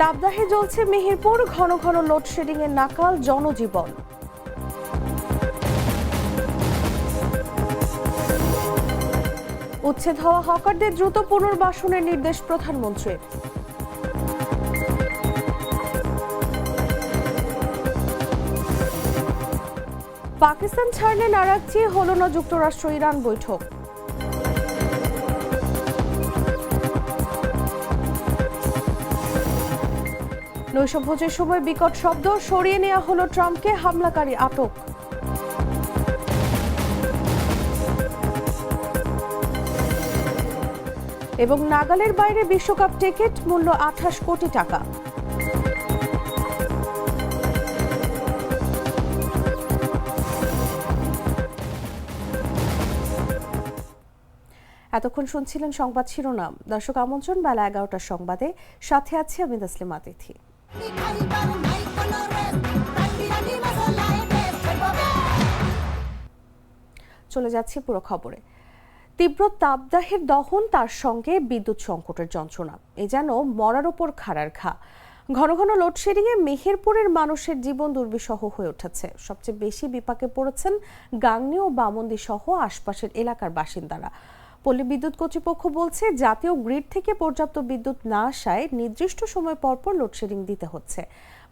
তাপদাহে জ্বলছে মেহেরপুর, ঘন ঘন লোডশেডিং এর নাকাল জনজীবন। উচ্ছেদ হওয়া হকারদের দ্রুত পুনর্বাসনের নির্দেশ প্রধানমন্ত্রীর। পাকিস্তান ছাড়লে নারাজ চেয়ে হল না যুক্তরাষ্ট্র ইরান বৈঠক। নৈশভোজের সময় বিকট শব্দ, সরিয়ে নেওয়া হলো ট্রাম্পকে, হামলাকারী আটক। এবং নাগালের বাইরে বিশ্বকাপ টিকিট মূল্য 28 কোটি টাকা। এতক্ষণ শুনছিলেন সংবাদ শিরোনাম। দর্শক আমন্ত্রণ বেলা 11টার সংবাদে, সাথে আছি আমি তাসলিমা তিথি। চলে যাচ্ছি পুরো খবরে। তীব্র তাপদাহের দহন, তার সঙ্গে বিদ্যুৎ সংকটের যন্ত্রণা, এ যেন মরার ওপর খাড়ার ঘা। ঘন ঘন লোডশেডিং এ মেহেরপুরের মানুষের জীবন দুর্বিষহ হয়ে উঠেছে। সবচেয়ে বেশি বিপাকে পড়েছেন গাংনী ও বামন্দি সহ আশপাশের এলাকার বাসিন্দারা। পল্লী বিদ্যুৎ কর্তৃপক্ষ বলছে, জাতীয় গ্রিড থেকে পর্যাপ্ত বিদ্যুৎ না আসায় নির্দিষ্ট সময় পরপর লোডশেডিং দিতে হচ্ছে।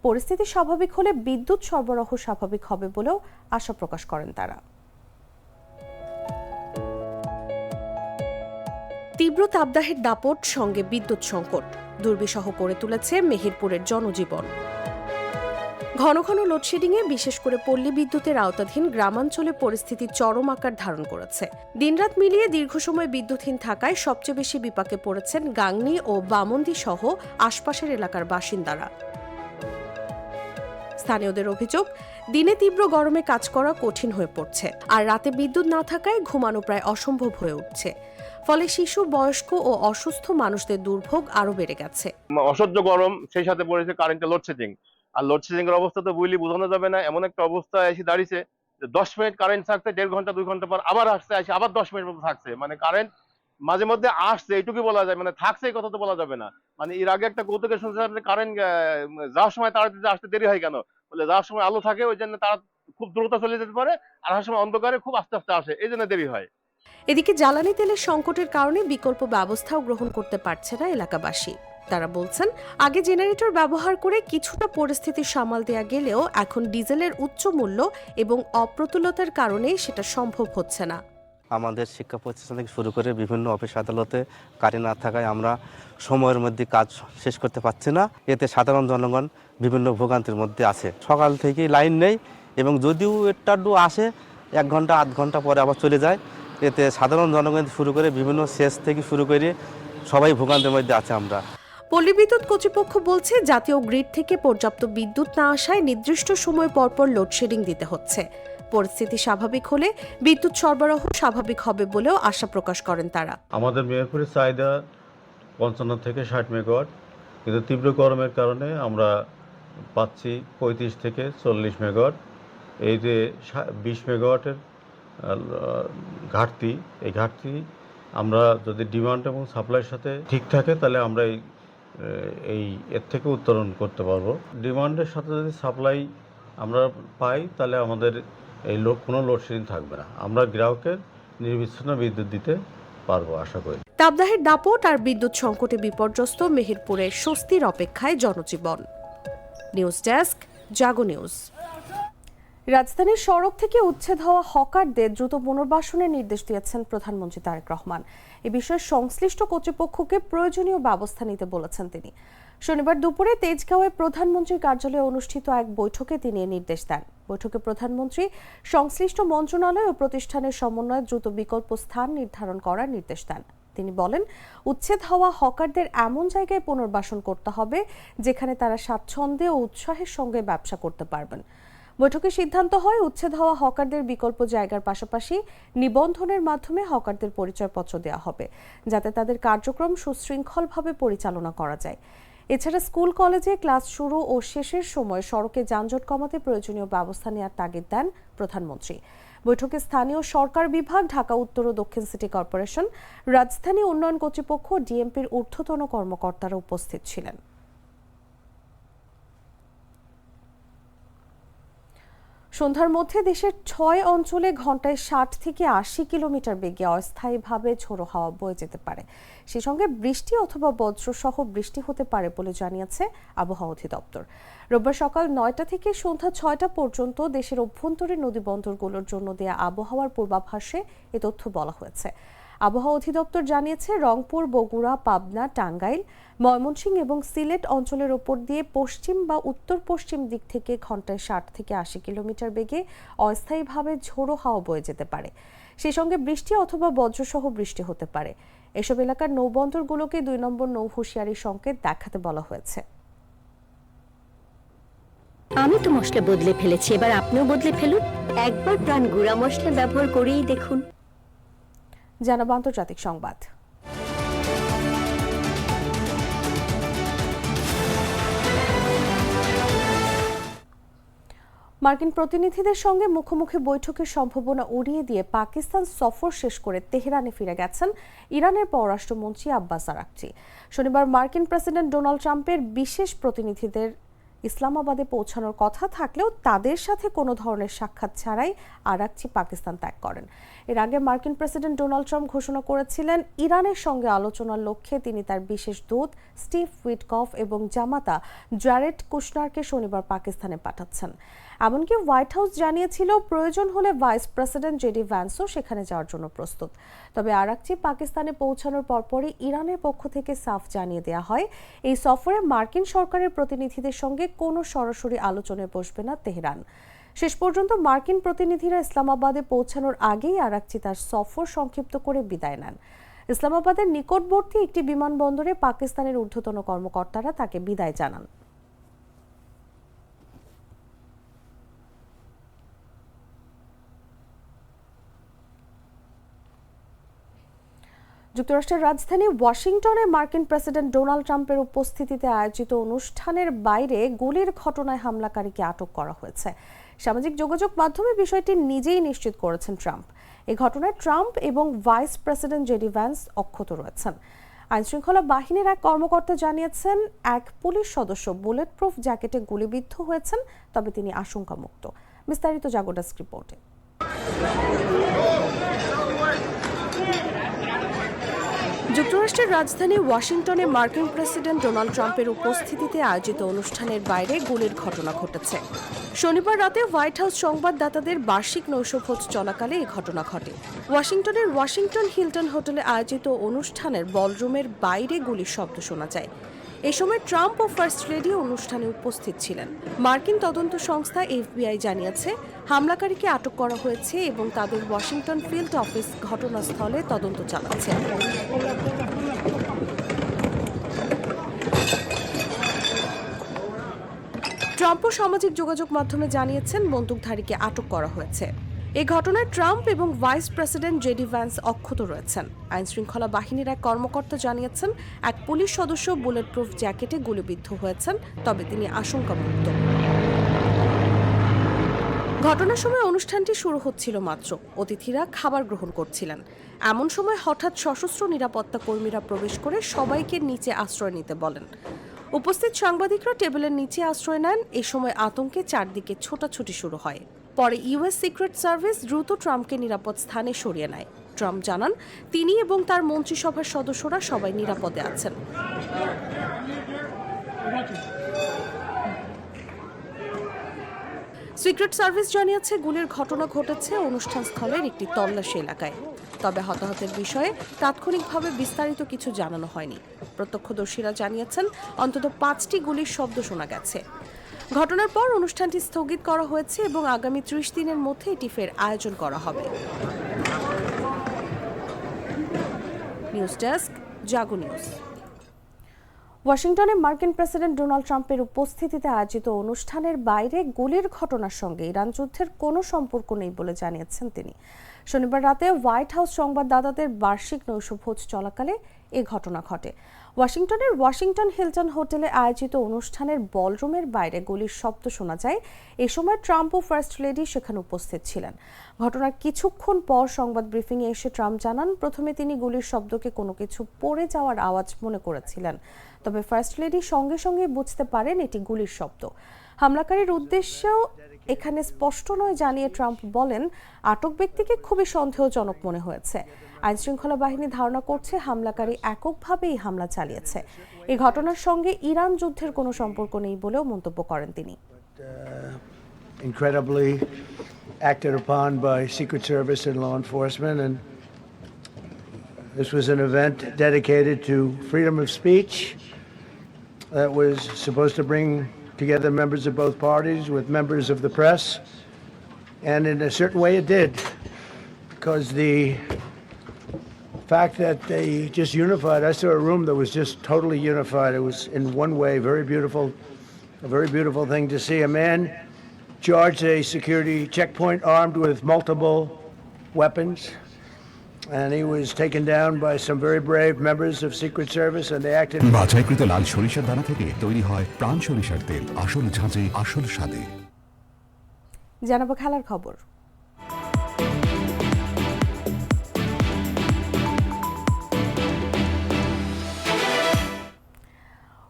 পরিস্থিতি স্বাভাবিক হলে বিদ্যুৎ সরবরাহ স্বাভাবিক হবে বলেও আশা প্রকাশ করেন তারা। তীব্র তাপদাহের দাপট, সঙ্গে বিদ্যুৎ সংকট দুর্বিষহ করে তুলেছে মেহেরপুরের জনজীবন। ঘন ঘন লোডশেডিংয়ে বিশেষ করে পল্লী বিদ্যুতের আওতাধীন গ্রামাঞ্চলে পরিস্থিতি চরম আকার ধারণ করেছে। দিনরাত মিলিয়ে দীর্ঘ সময় বিদ্যুৎহীন থাকায় সবচেয়ে বেশি বিপাকে পড়েছেন গাংনী ও বামন্দি সহ আশপাশের এলাকার বাসিন্দারা। স্থানীয়দের অভিযোগ, দিনে তীব্র গরমে কাজ করা কঠিন হয়ে পড়ছে, আর রাতে বিদ্যুৎ না থাকায় ঘুমানো প্রায় অসম্ভব হয়ে উঠছে। ফলে শিশু, বয়স্ক ও অসুস্থ মানুষদের দুর্ভোগ আরো বেড়ে গেছে। অসহ্য গরম, সেই সাথে পড়েছে কারেন্টের লোডশেডিং। আর লোডশেডিং এর অবস্থা তো বুঝলি বোঝানো যাবে না। এমন একটা অবস্থা এসে দাঁড়িয়েছে যে 10 মিনিট কারেন্ট থাকছে, 1.5 ঘন্টা 2 ঘন্টা পর আবার আসছে, আবার 10 মিনিট মতো থাকছে। মানে কারেন্ট মাঝে মধ্যে আসছে, এইটুকুই বলা যায়, মানে থাকছে এই কথা তো বলা যাবে না। মানে এর আগে একটা কৌতুকের শুনছিলাম যে কারেন্ট যাওয়ার সময় তাড়াতাড়ি আসতে দেরি হয় কেন, বলে যাওয়ার সময় আলো থাকে ওই জন্য তারা খুব দ্রুত চলে যেতে পারে, আর আসার সময় অন্ধকারে খুব আস্তে আস্তে আসে, এই জন্য দেরি হয়। এদিকে জ্বালানি তেলের সংকটের কারণে বিকল্প ব্যবস্থাও গ্রহণ করতে পারছে না এলাকাবাসী। তারা বলছেন, আগে জেনারেটর ব্যবহার করে কিছুটা পরিস্থিতি সামাল দেয়া গেলেও এখন ডিজেলের উচ্চ মূল্য এবং অপ্রতুলতার কারণে সেটা সম্ভব হচ্ছে না। আমাদের শিক্ষা প্রতিষ্ঠান থেকে শুরু করে বিভিন্ন অফিস আদালতে কারেন্ট না থাকায় আমরা সময়ের মধ্যে কাজ শেষ করতে পারছি না। এতে সাধারণ জনগণ বিভিন্ন ভোগান্তির মধ্যে আছে। সকাল থেকেই লাইন নেই, এবং যদিও একটু আসে 1 ঘন্টা 8 ঘন্টা পরে আবার চলে যায়। এতে সাধারণ জনগণ শুরু করে বিভিন্ন সেচ থেকে শুরু করে সবাই ভোগান্তির মধ্যে আছে আমরা। পল্লী বিদ্যুৎ কর্তৃপক্ষ বলছে, জাতীয় গ্রিড থেকে পর্যাপ্ত বিদ্যুৎ না আসায় নির্দিষ্ট সময় পরপর লোডশেডিং দিতে হচ্ছে। পরিস্থিতি স্বাভাবিক হলে বিদ্যুৎ সরবরাহ স্বাভাবিক হবে বলেও আশা প্রকাশ করেন তারা। আমাদের মেহেরপুরের চাহিদা 55 থেকে 60 মেগাওয়াট, কিন্তু তীব্র গরমের কারণে আমরা পাচ্ছি 35 থেকে 40 মেগাওয়াট। এই যে 20 মেগাওয়াটের ঘাটতি, এই ঘাটতি আমরা যদি ডিমান্ড এবং সাপ্লাইয়ের সাথে ঠিক থাকে তাহলে আমরা এর থেকে উত্তরণ করতে পারবো। ডিমান্ডের সাথে যদি সাপ্লাই আমরা পাই তাহলে আমাদের কোনো লোডশেডিং থাকবে না। আমরা গ্রাহকের নির্বিচ্ছিন্ন বিদ্যুৎ দিতে পারবো আশা করি। তাপদাহের দাপট আর বিদ্যুৎ সংকটে বিপর্যস্ত মেহেরপুরের স্বস্তির অপেক্ষায় জনজীবন। নিউজ ডেস্ক, জাগো নিউজ। রাজধানীর সড়ক থেকে উচ্ছেদ হওয়া হকারদের দ্রুত পুনর্বাসনের নির্দেশ দিয়েছেন প্রধানমন্ত্রী তারেক রহমান। এ বিষয়ে সংশ্লিষ্ট কর্তৃপক্ষকে প্রয়োজনীয় ব্যবস্থা নিতে বলেছেন তিনি। শনিবার দুপুরে তেজগাঁওয়ে প্রধানমন্ত্রীর কার্যালয়ে অনুষ্ঠিত এক বৈঠকে তিনি এ নির্দেশ দেন। বৈঠকে প্রধানমন্ত্রী সংশ্লিষ্ট মন্ত্রণালয় ও প্রতিষ্ঠানের সমন্বয়ে দ্রুত বিকল্প স্থান নির্ধারণ করার নির্দেশ দেন। তিনি বলেন, উচ্ছেদ হওয়া হকারদের এমন জায়গায় পুনর্বাসন করতে হবে যেখানে তারা স্বাচ্ছন্দ্যে ও উৎসাহের সঙ্গে ব্যবসা করতে পারবেন। বৈঠকে সিদ্ধান্ত হয়, উচ্ছেদ হওয়া হকারদের বিকল্প জায়গার পাশাপাশি নিবন্ধনের মাধ্যমে হকারদের পরিচয়পত্র দেওয়া হবে, যাতে তাদের কার্যক্রম সুশৃঙ্খলভাবে পরিচালনা করা যায়। এছাড়া স্কুল কলেজে ক্লাস শুরু ও শেষের সময় সড়কে যানজট কমাতে প্রয়োজনীয় ব্যবস্থা নেওয়ার তাগিদ দেন প্রধানমন্ত্রী। বৈঠকে স্থানীয় সরকার বিভাগ, ঢাকা উত্তর ও দক্ষিণ সিটি কর্পোরেশন, রাজধানী উন্নয়ন কর্তৃপক্ষ, ডিএমপির ঊর্ধ্বতন কর্মকর্তারা উপস্থিত ছিলেন। সন্ধ্যার মধ্যে দেশের 6 অঞ্চলে ঘন্টায় 60 থেকে 80 কিলোমিটার বেগে অস্থায়ীভাবে ঝোড়ো হাওয়া বয়ে যেতে পারে। সেই সঙ্গে বৃষ্টি অথবা বজ্রসহ বৃষ্টি হতে পারে বলে জানিয়েছে আবহাওয়া অধিদপ্তর। রোববার সকাল 9টা থেকে সন্ধ্যা 6টা পর্যন্ত দেশের অভ্যন্তরীণ নদীবন্দরগুলোর জন্য দেয়া আবহাওয়ার পূর্বাভাসে এ তথ্য বলা হয়েছে। আবহাওয়া অধিদপ্তর জানিয়েছে, রংপুর, বগুড়া, পাবনা, টাঙ্গাইল, ময়মনসিংহ এবং সিলেট অঞ্চলের ওপর দিয়ে পশ্চিম বা উত্তর পশ্চিম দিক থেকে ঘন্টায় 60 থেকে 80 কিলোমিটার বেগে অস্থায়ীভাবে ঝোড়ো হাওয়া বয়ে যেতে পারে। সেই সঙ্গে বৃষ্টি অথবা বজ্রসহ বৃষ্টি হতে পারে। এসব এলাকার নৌবন্দরগুলোকে 2 নম্বর নৌ হুঁশিয়ারি সংকেত দেখাতে বলা হয়েছে। আমি তো মশলা বদলে ফেলেছি, এবার আপনিও বদলে ফেলুন। একবার প্রাণ গুঁড়া মশলা ব্যবহার করেই দেখুন। জানাবো আন্তর্জাতিক সংবাদ। মার্কিন প্রতিনিধিদের সঙ্গে মুখোমুখি বৈঠকের সম্ভাবনা উড়িয়ে দিয়ে পাকিস্তান সফর শেষ করে তেহরানে ফিরে গেছেন ইরানের পররাষ্ট্রমন্ত্রী আব্বাস আরাকচি। শনিবার মার্কিন প্রেসিডেন্ট ডোনাল্ড ট্রাম্পের বিশেষ প্রতিনিধিদের ইসলামাবাদে পৌঁছানোর কথা থাকলেও তাদের সাথে কোনো ধরনের সাক্ষাৎ ছাড়াই আরাকচি পাকিস্তান ত্যাগ করেন। এর আগে মার্কিন প্রেসিডেন্ট ডোনাল্ড ট্রাম্প ঘোষণা করেছিলেন, ইরানের সঙ্গে আলোচনার লক্ষ্যে তিনি তার বিশেষ দূত স্টিভ উইটকফ এবং জামাতা জারেড কুশনারকে শনিবার পাকিস্তানে পাঠাচ্ছেন। এমনকি হোয়াইট হাউস জানিয়েছিল, প্রয়োজন হলে ভাইস প্রেসিডেন্ট জেডি ভ্যান্সও সেখানে যাওয়ার জন্য প্রস্তুত। তবে আরাকচি পাকিস্তানে পৌঁছানোর পরপরই ইরানের পক্ষ থেকে সাফ জানিয়ে দেওয়া হয়, এই সফরে মার্কিন সরকারের প্রতিনিধিদের সঙ্গে কোনো সরাসরি আলোচনায় বসবে না তেহরান। শেষ পর্যন্ত মার্কিন প্রতিনিধিরা ইসলামাবাদে পৌঁছানোর আগেই আরাকচি তার সফর সংক্ষিপ্ত করে বিদায় নেন। ইসলামাবাদের নিকটবর্তী একটি বিমানবন্দরে পাকিস্তানের ঊর্ধ্বতন কর্মকর্তারা তাকে বিদায় জানান। যুক্তরাষ্ট্রের রাজধানী ওয়াশিংটনে মার্কিন প্রেসিডেন্ট ডোনাল্ড ট্রাম্পের উপস্থিতিতে আয়োজিত অনুষ্ঠানের বাইরে গুলির ঘটনায় হামলাকারীকে আটক করা হয়েছে। সামাজিক যোগাযোগ মাধ্যমে বিষয়টি নিজেই নিশ্চিত করেছেন ট্রাম্প। এই ঘটনায় ট্রাম্প এবং ভাইস প্রেসিডেন্ট জেডি ভ্যান্স অক্ষত রয়েছেন। আইনশৃঙ্খলা বাহিনীর এক কর্মকর্তা জানিয়েছেন, এক পুলিশ সদস্য বুলেট প্রুফ জ্যাকেটে গুলিবিদ্ধ হয়েছেন, তবে তিনি আশঙ্কামুক্ত। বিস্তারিত জাগো ডেস্ক রিপোর্টে। যুক্তরাষ্ট্রের রাজধানী ওয়াশিংটনে মার্কিন প্রেসিডেন্ট ডোনাল্ড ট্রাম্পের উপস্থিতিতে আয়োজিত অনুষ্ঠানের বাইরে গুলির ঘটনা ঘটেছে। শনিবার রাতে হোয়াইট হাউস সংবাদদাতাদের বার্ষিক নৈশভোজ চলাকালে এই ঘটনা ঘটে। ওয়াশিংটনের ওয়াশিংটন হিলটন হোটেলে আয়োজিত অনুষ্ঠানের বলরুমের বাইরে গুলির শব্দ শোনা যায়। এ সময় ট্রাম্প ও ফার্স্ট লেডি অনুষ্ঠানে উপস্থিত ছিলেন। মার্কিন তদন্ত সংস্থা FBI জানিয়েছে, হামলাকারীকে আটক করা হয়েছে এবং তাদের ওয়াশিংটন ফিল্ড অফিস ঘটনাস্থলে তদন্ত চালাচ্ছে। ট্রাম্পও সামাজিক যোগাযোগ মাধ্যমে জানিয়েছেন, বন্দুকধারীকে আটক করা হয়েছে। এই ঘটনায় ট্রাম্প এবং ভাইস প্রেসিডেন্ট জেডি ভ্যান্স অক্ষত রয়েছেন। আইনশৃঙ্খলা বাহিনীর এক কর্মকর্তা জানিয়েছেন, এক পুলিশ সদস্য বুলেট প্রুফ জ্যাকেটে গুলিবিদ্ধ হয়েছেন, তবে তিনি আশঙ্কামুক্ত। ঘটনার সময় অনুষ্ঠানটি শুরু হচ্ছিল মাত্র, অতিথিরা খাবার গ্রহণ করছিলেন। এমন সময় হঠাৎ সশস্ত্র নিরাপত্তা কর্মীরা প্রবেশ করে সবাইকে নিচে আশ্রয় নিতে বলেন। উপস্থিত সাংবাদিকরা টেবিলের নিচে আশ্রয় নেন। এ সময় আতঙ্কে চারদিকে ছোটাছুটি শুরু হয়। পরে US সিক্রেট সার্ভিস দ্রুত ট্রাম্পকে নিরাপদ স্থানে সরিয়ে নেয়। ট্রাম্প জানান, তিনি এবং তার মন্ত্রিসভার সদস্যরা সবাই নিরাপদে আছেন। সিক্রেট সার্ভিস জানিয়েছে, গুলির ঘটনা ঘটেছে অনুষ্ঠান স্থলের একটি তল্লাশি এলাকায়। তবে হতাহতের বিষয়ে তাৎক্ষণিকভাবে বিস্তারিত কিছু জানানো হয়নি। প্রত্যক্ষদর্শীরা জানিয়েছেন, অন্তত 5টি গুলির শব্দ শোনা গেছে। ঘটনার পর অনুষ্ঠানটি স্থগিত করা হয়েছে এবং আগামী 30 দিনের মধ্যে এটি ফের আয়োজন করা হবে। নিউজ ডেস্ক, জাগো নিউজ। ওয়াশিংটনে মার্কিন প্রেসিডেন্ট ডোনাল্ড ট্রাম্পের উপস্থিতিতে আয়োজিত অনুষ্ঠানের বাইরে গুলির ঘটনার সঙ্গে ইরান যুদ্ধের কোনো সম্পর্ক নেই বলে জানিয়েছেন তিনি। শনিবার রাতে হোয়াইট হাউস সংবাদদাতাদের বার্ষিক নৈশভোজ চলাকালে এ ঘটনা ঘটে। ওয়াশিংটনের ওয়াশিংটন হিলটন হোটেলে আয়োজিত অনুষ্ঠানের বলরুমের বাইরে গুলির শব্দ শোনা যায়। এ সময় ট্রাম্প ও ফার্স্ট লেডি সেখানে উপস্থিত ছিলেন। ঘটনার কিছুক্ষণ পর সংবাদ ব্রিফিংয়ে এসে ট্রাম্প জানান, প্রথমে তিনি গুলির শব্দকে কোনো কিছু পড়ে যাওয়ার আওয়াজ মনে করেছিলেন, তবে ফার্স্ট লেডি সঙ্গে সঙ্গে বুঝতে পারেন এটি গুলির শব্দ। হামলাকারীর উদ্দেশ্য এখানে স্পষ্ট নয় জানিয়ে ট্রাম্প বলেন, আটক ব্যক্তিকে খুবই সন্দেহজনক মনে হয়েছে। আইনশৃঙ্খলা বাহিনী ধারণা করছে হামলাকারী এককভাবেই হামলা চালিয়েছে। এই ঘটনার সঙ্গে ইরান যুদ্ধের কোনো সম্পর্ক নেই বলেও মন্তব্য করেন তিনি। Incredibly acted upon by Secret Service and law enforcement, and this was an event dedicated to freedom of speech that was supposed to bring together members of both parties with members of the press, and in a certain way it did, because the fact that they just unified, I saw a room that was just totally unified. It was in one way very beautiful, a very beautiful thing to see. A man charged a security checkpoint armed with multiple weapons, and he was taken down by some very brave members of Secret Service, and they acted. বাছাইকৃত লাল সরিষার দানা থেকে তৈরি হয় প্রাণ সরিষার তেল, আসল ঝাঁঝে আসল স্বাদে। জানাবো খেলার খবর।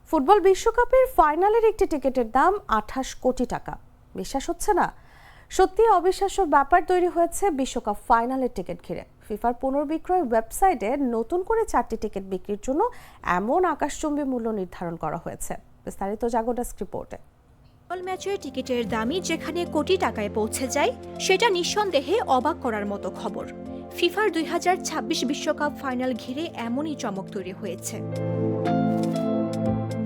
ফুটবল বিশ্বকাপের ফাইনালের একটি টিকিটের দাম 28 কোটি টাকা। বিশ্বাস হচ্ছে না? সত্যি অবিশ্বাস্য ব্যাপার তৈরি হয়েছে বিশ্বকাপ ফাইনালের টিকিট ঘিরে। ফিফার পুনর্বিক্রয় ওয়েবসাইটে নতুন করে 4টি টিকিট বিক্রির জন্য এমন আকাশচুম্বী মূল্য নির্ধারণ করা হয়েছে। বিস্তারিত জাগো ডেস্ক রিপোর্টে। ফুটবল ম্যাচের টিকিটের দামই যেখানে কোটি টাকায় পৌঁছে যায়, সেটা নিঃসন্দেহে অবাক করার মতো খবর। ফিফার 2026 বিশ্বকাপ ফাইনাল ঘিরে এমনই চমক তৈরি হয়েছে।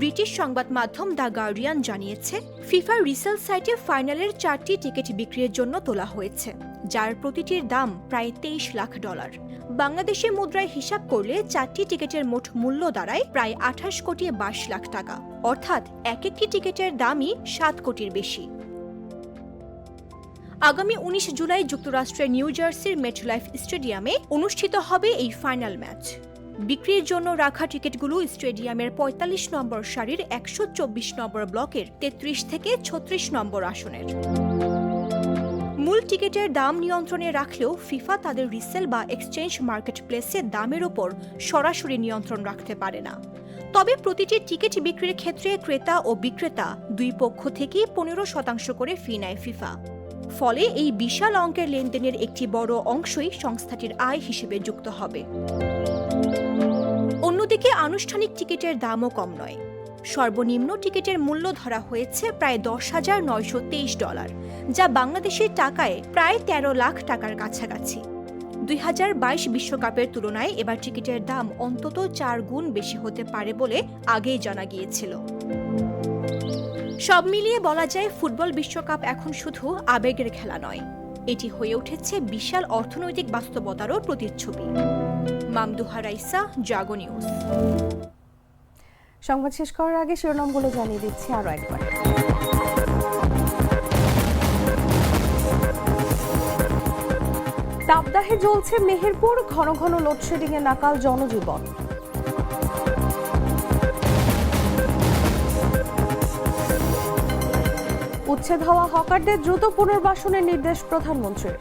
ব্রিটিশ সংবাদ মাধ্যম দ্য গার্ডিয়ান জানিয়েছে, ফিফার রিসেল সাইটে ফাইনালের 4টি টিকিট বিক্রির জন্য তোলা হয়েছে, যার প্রতিটির দাম প্রায় $23 লাখ। বাংলাদেশি মুদ্রায় হিসাব করলে 4টি টিকিটের মোট মূল্য দাঁড়ায় প্রায় 28 কোটি 22 লাখ টাকা, অর্থাৎ এক একটি টিকিটের দামই 7 কোটির বেশি। আগামী 19 জুলাই যুক্তরাষ্ট্রের নিউ জার্সির মেটলাইফ স্টেডিয়ামে অনুষ্ঠিত হবে এই ফাইনাল ম্যাচ। বিক্রির জন্য রাখা টিকিটগুলো স্টেডিয়ামের 45 নম্বর সারির 124 নম্বর ব্লকের 33 থেকে 36 নম্বর আসনের। মূল টিকিটের দাম নিয়ন্ত্রণে রাখলেও ফিফা তাদের রিসেল বা এক্সচেঞ্জ মার্কেট প্লেসে দামের ওপর সরাসরি নিয়ন্ত্রণ রাখতে পারে না। তবে প্রতিটি টিকিট বিক্রির ক্ষেত্রে ক্রেতা ও বিক্রেতা দুই পক্ষ থেকেই 15% করে ফি নেয় ফিফা। ফলে এই বিশাল অঙ্কের লেনদেনের একটি বড় অংশই সংস্থাটির আয় হিসেবে যুক্ত হবে। অন্যদিকে আনুষ্ঠানিক টিকিটের দামও কম নয়। সর্বনিম্ন টিকিটের মূল্য ধরা হয়েছে প্রায় $10,923, যা বাংলাদেশের টাকায় প্রায় 13 লাখ টাকার কাছাকাছি। 2022 বিশ্বকাপের তুলনায় এবার টিকিটের দাম অন্তত 4 গুণ বেশি হতে পারে বলে আগেই জানা গিয়েছিল। সব মিলিয়ে বলা যায়, ফুটবল বিশ্বকাপ এখন শুধু আবেগের খেলা নয়, এটি হয়ে উঠেছে বিশাল অর্থনৈতিক বাস্তবতারও প্রতিচ্ছবি। মামদুহা রাইসা, জাগো নিউজ। সংবাদ শেষ করার আগে শিরোনামগুলো জানিয়ে দিচ্ছি আরো একবার। তাপদাহে জ্বলছে মেহেরপুর, ঘন ঘন লোডশেডিং এ নাকাল জনজীবন। উচ্ছেদ হওয়া হকারদের দ্রুত পুনর্বাসনের নির্দেশ প্রধানমন্ত্রীর।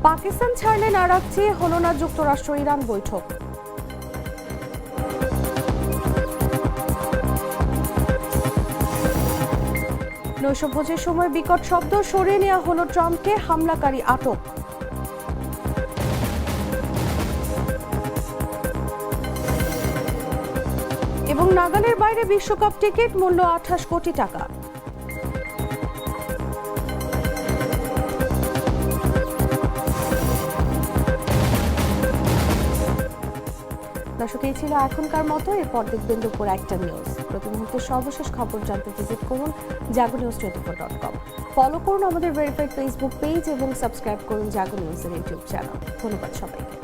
পাকিস্তান ছাড়লেন আরাক চেয়ে হল না যুক্তরাষ্ট্র ইরান বৈঠক। নৈশভোজের সময় বিকট শব্দ, সরিয়ে নেওয়া হলো ট্রাম্পকে, হামলাকারী আটক। এবং নাগালের বাইরে বিশ্বকাপ টিকিট মূল্য 28 কোটি টাকা। দর্শক, এই ছিল এখনকার মতো। এরপর দেখবেন দুপুর 1টা নিউজ। প্রতি মুহূর্তে সর্বশেষ খবর জানতে ভিজিট করুন jagonews24.com। ফলো করুন আমাদের ভেরিফাইড ফেসবুক পেজ এবং সাবস্ক্রাইব করুন জাগো নিউজের ইউটিউব চ্যানেল। ধন্যবাদ সবাইকে।